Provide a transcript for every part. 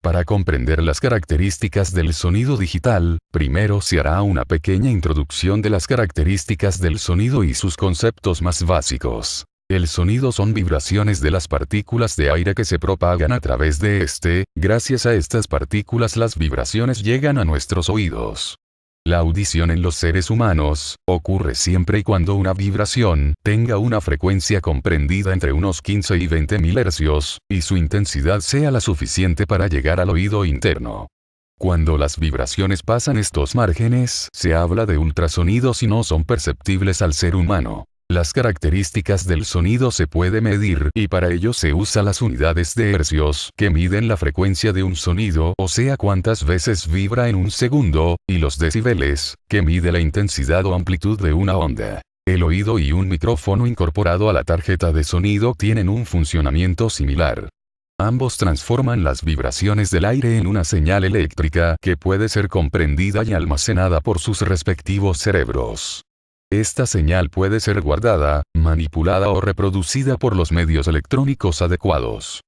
Para comprender las características del sonido digital, primero se hará una pequeña introducción de las características del sonido y sus conceptos más básicos. El sonido son vibraciones de las partículas de aire que se propagan a través de este. Gracias a estas partículas las vibraciones llegan a nuestros oídos. La audición en los seres humanos ocurre siempre y cuando una vibración tenga una frecuencia comprendida entre unos 15 y 20.000 hercios, y su intensidad sea la suficiente para llegar al oído interno. Cuando las vibraciones pasan estos márgenes, se habla de ultrasonidos y no son perceptibles al ser humano. Las características del sonido se puede medir y para ello se usa las unidades de hercios que miden la frecuencia de un sonido, o sea cuántas veces vibra en un segundo, y los decibeles, que mide la intensidad o amplitud de una onda. El oído y un micrófono incorporado a la tarjeta de sonido tienen un funcionamiento similar. Ambos transforman las vibraciones del aire en una señal eléctrica que puede ser comprendida y almacenada por sus respectivos cerebros. Esta señal puede ser guardada, manipulada o reproducida por los medios electrónicos adecuados.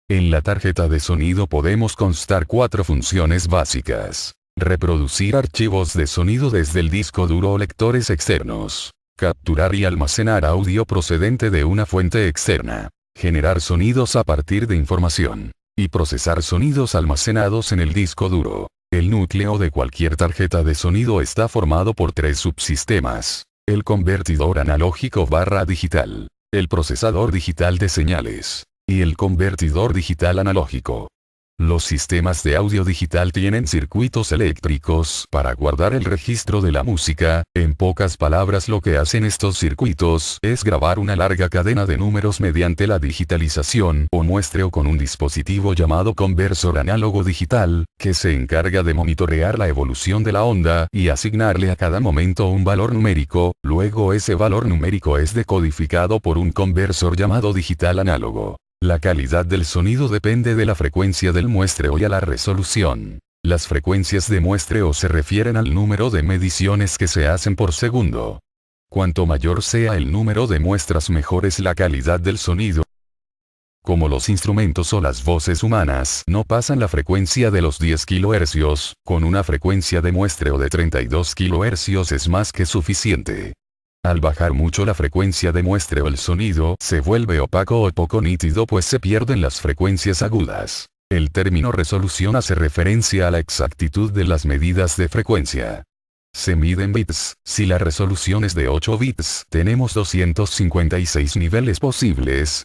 En la tarjeta de sonido podemos constar 4 funciones básicas. Reproducir archivos de sonido desde el disco duro o lectores externos. Capturar y almacenar audio procedente de una fuente externa. Generar sonidos a partir de información. Y procesar sonidos almacenados en el disco duro. El núcleo de cualquier tarjeta de sonido está formado por 3 subsistemas. El convertidor analógico/digital, el procesador digital de señales, y el convertidor digital analógico. Los sistemas de audio digital tienen circuitos eléctricos para guardar el registro de la música. En pocas palabras, lo que hacen estos circuitos es grabar una larga cadena de números mediante la digitalización o muestreo con un dispositivo llamado conversor análogo digital, que se encarga de monitorear la evolución de la onda y asignarle a cada momento un valor numérico. Luego ese valor numérico es decodificado por un conversor llamado digital análogo. La calidad del sonido depende de la frecuencia del muestreo y a la resolución. Las frecuencias de muestreo se refieren al número de mediciones que se hacen por segundo. Cuanto mayor sea el número de muestras, mejor es la calidad del sonido. Como los instrumentos o las voces humanas no pasan la frecuencia de los 10 kHz, con una frecuencia de muestreo de 32 kHz es más que suficiente. Al bajar mucho la frecuencia de muestreo, el sonido se vuelve opaco o poco nítido, pues se pierden las frecuencias agudas. El término resolución hace referencia a la exactitud de las medidas de frecuencia. Se miden bits. Si la resolución es de 8 bits, tenemos 256 niveles posibles.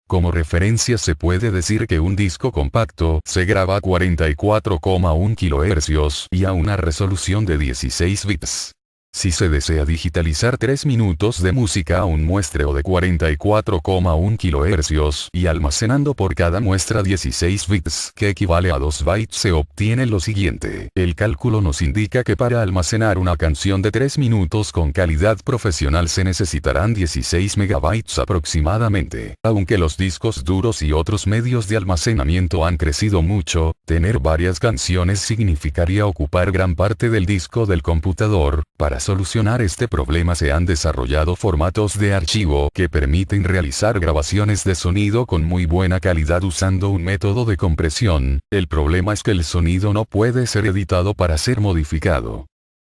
Como referencia se puede decir que un disco compacto se graba a 44,1 kHz y a una resolución de 16 bits. Si se desea digitalizar 3 minutos de música a un muestreo de 44,1 kHz y almacenando por cada muestra 16 bits, que equivale a 2 bytes, se obtiene lo siguiente. El cálculo nos indica que para almacenar una canción de 3 minutos con calidad profesional se necesitarán 16 megabytes aproximadamente. Aunque los discos duros y otros medios de almacenamiento han crecido mucho, tener varias canciones significaría ocupar gran parte del disco del computador. Para solucionar este problema se han desarrollado formatos de archivo que permiten realizar grabaciones de sonido con muy buena calidad usando un método de compresión. El problema es que el sonido no puede ser editado para ser modificado.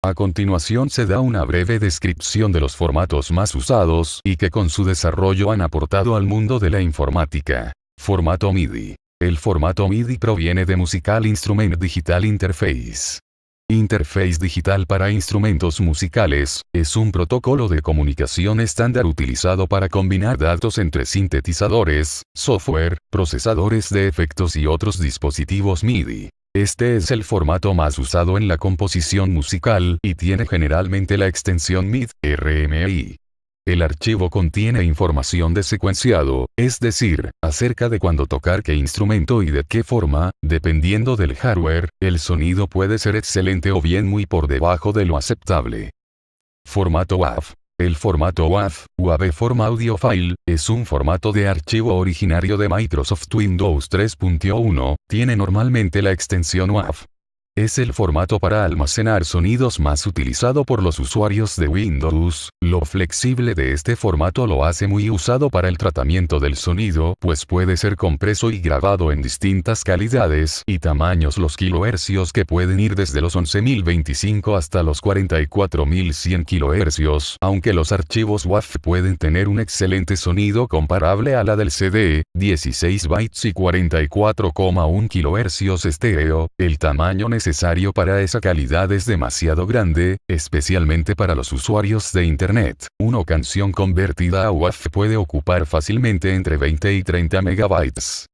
A continuación se da una breve descripción de los formatos más usados y que con su desarrollo han aportado al mundo de la informática. Formato MIDI. El formato MIDI proviene de Musical Instrument Digital Interface. Interface digital para instrumentos musicales, es un protocolo de comunicación estándar utilizado para combinar datos entre sintetizadores, software, procesadores de efectos y otros dispositivos MIDI. Este es el formato más usado en la composición musical y tiene generalmente la extensión MID/RMI. El archivo contiene información de secuenciado, es decir, acerca de cuándo tocar qué instrumento y de qué forma. Dependiendo del hardware, el sonido puede ser excelente o bien muy por debajo de lo aceptable. Formato WAV. El formato WAV, Form Audio File, es un formato de archivo originario de Microsoft Windows 3.1, tiene normalmente la extensión WAV. Es el formato para almacenar sonidos más utilizado por los usuarios de Windows. Lo flexible de este formato lo hace muy usado para el tratamiento del sonido, pues puede ser compreso y grabado en distintas calidades y tamaños. Los kilohercios que pueden ir desde los 11.025 hasta los 44.100 kilohercios, aunque los archivos WAV pueden tener un excelente sonido comparable a la del CD, 16 bytes y 44,1 kilohercios estéreo. El tamaño necesario para esa calidad es demasiado grande, especialmente para los usuarios de Internet. Una canción convertida a WAV puede ocupar fácilmente entre 20 y 30 megabytes.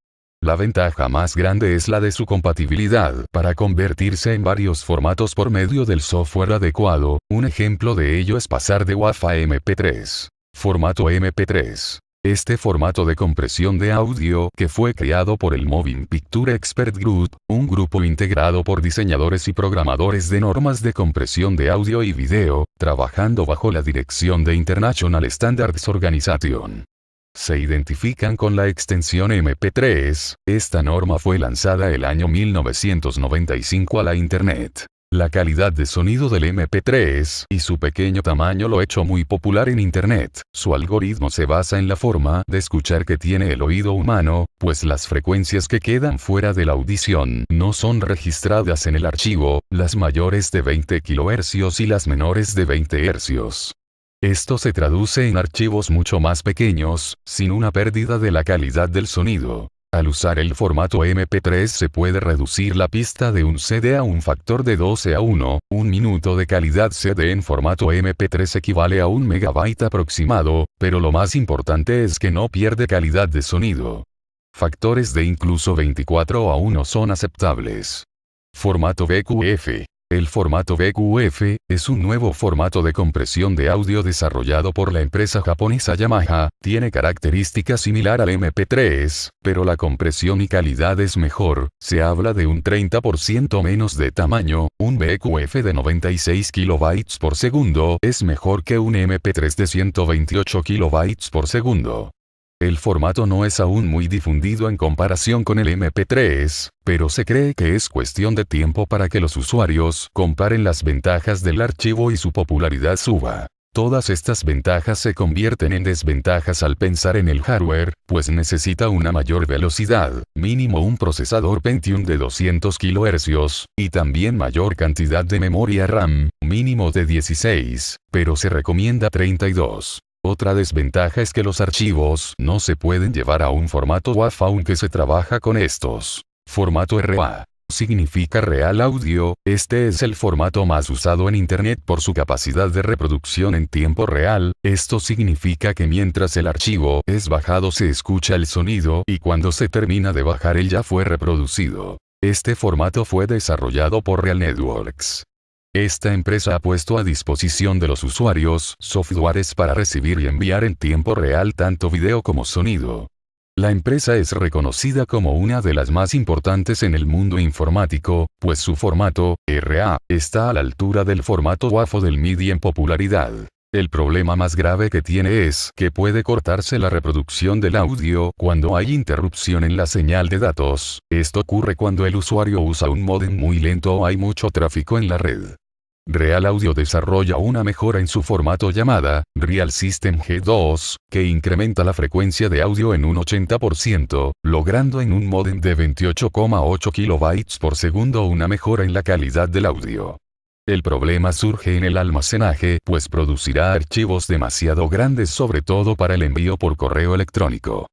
La ventaja más grande es la de su compatibilidad para convertirse en varios formatos por medio del software adecuado. Un ejemplo de ello es pasar de WAV a MP3. Formato MP3. Este formato de compresión de audio, que fue creado por el Moving Picture Expert Group, un grupo integrado por diseñadores y programadores de normas de compresión de audio y video, trabajando bajo la dirección de International Standards Organization. Se identifican con la extensión MP3, esta norma fue lanzada el año 1995 a la Internet. La calidad de sonido del MP3 y su pequeño tamaño lo ha hecho muy popular en Internet. Su algoritmo se basa en la forma de escuchar que tiene el oído humano, pues las frecuencias que quedan fuera de la audición no son registradas en el archivo, las mayores de 20 kHz y las menores de 20 Hz. Esto se traduce en archivos mucho más pequeños, sin una pérdida de la calidad del sonido. Al usar el formato MP3 se puede reducir la pista de un CD a un factor de 12:1, un minuto de calidad CD en formato MP3 equivale a 1 megabyte aproximado, pero lo más importante es que no pierde calidad de sonido. Factores de incluso 24:1 son aceptables. Formato VQF. El formato VQF es un nuevo formato de compresión de audio desarrollado por la empresa japonesa Yamaha, tiene características similar al MP3, pero la compresión y calidad es mejor, se habla de un 30% menos de tamaño, un VQF de 96 kilobytes por segundo es mejor que un MP3 de 128 kilobytes por segundo. El formato no es aún muy difundido en comparación con el MP3, pero se cree que es cuestión de tiempo para que los usuarios comparen las ventajas del archivo y su popularidad suba. Todas estas ventajas se convierten en desventajas al pensar en el hardware, pues necesita una mayor velocidad, mínimo un procesador Pentium de 200 kHz, y también mayor cantidad de memoria RAM, mínimo de 16, pero se recomienda 32. Otra desventaja es que los archivos no se pueden llevar a un formato WAV aunque se trabaja con estos. Formato RAW. Significa Real Audio, este es el formato más usado en Internet por su capacidad de reproducción en tiempo real, esto significa que mientras el archivo es bajado se escucha el sonido y cuando se termina de bajar él ya fue reproducido. Este formato fue desarrollado por Real Networks. Esta empresa ha puesto a disposición de los usuarios softwares para recibir y enviar en tiempo real tanto video como sonido. La empresa es reconocida como una de las más importantes en el mundo informático, pues su formato, RAW, está a la altura del formato WAV o del MIDI en popularidad. El problema más grave que tiene es que puede cortarse la reproducción del audio cuando hay interrupción en la señal de datos. Esto ocurre cuando el usuario usa un módem muy lento o hay mucho tráfico en la red. Real Audio desarrolla una mejora en su formato llamada Real System G2, que incrementa la frecuencia de audio en un 80%, logrando en un módem de 28,8 kilobytes por segundo una mejora en la calidad del audio. El problema surge en el almacenaje, pues producirá archivos demasiado grandes sobre todo para el envío por correo electrónico.